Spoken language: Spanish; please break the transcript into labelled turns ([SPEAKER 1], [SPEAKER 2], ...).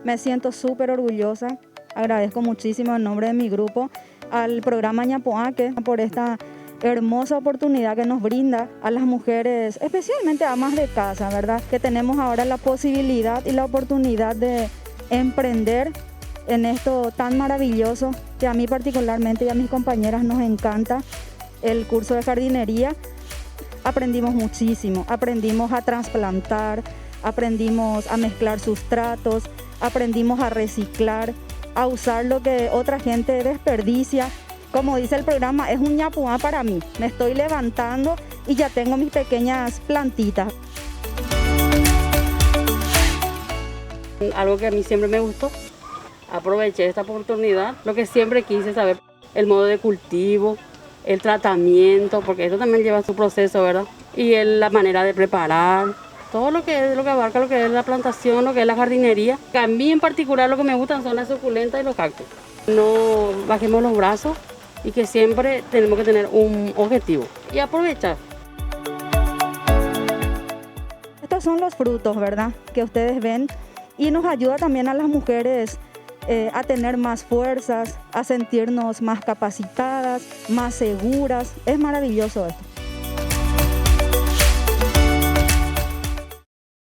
[SPEAKER 1] Me siento súper orgullosa. Agradezco muchísimo en nombre de mi grupo al programa Ñapuaque por esta hermosa oportunidad que nos brinda a las mujeres, especialmente amas de casa, ¿verdad? Que tenemos ahora la posibilidad y la oportunidad de emprender en esto tan maravilloso que a mí particularmente y a mis compañeras nos encanta, el curso de jardinería. Aprendimos muchísimo, aprendimos a trasplantar, aprendimos a mezclar sustratos, aprendimos a reciclar, a usar lo que otra gente desperdicia. Como dice el programa, es un ñapuá para mí. Me estoy levantando y ya tengo mis pequeñas plantitas.
[SPEAKER 2] Algo que a mí siempre me gustó, aproveché esta oportunidad, lo que siempre quise saber, el modo de cultivo, el tratamiento, porque esto también lleva su proceso, ¿verdad? Y la manera de preparar, todo lo que abarca lo que es la plantación, lo que es la jardinería. A mí en particular lo que me gustan son las suculentas y los cactus. No bajemos los brazos y que siempre tenemos que tener un objetivo y aprovechar.
[SPEAKER 1] Estos son los frutos, ¿verdad?, que ustedes ven, y nos ayuda también a las mujeres a tener más fuerzas, a sentirnos más capacitadas, más seguras. Es maravilloso esto.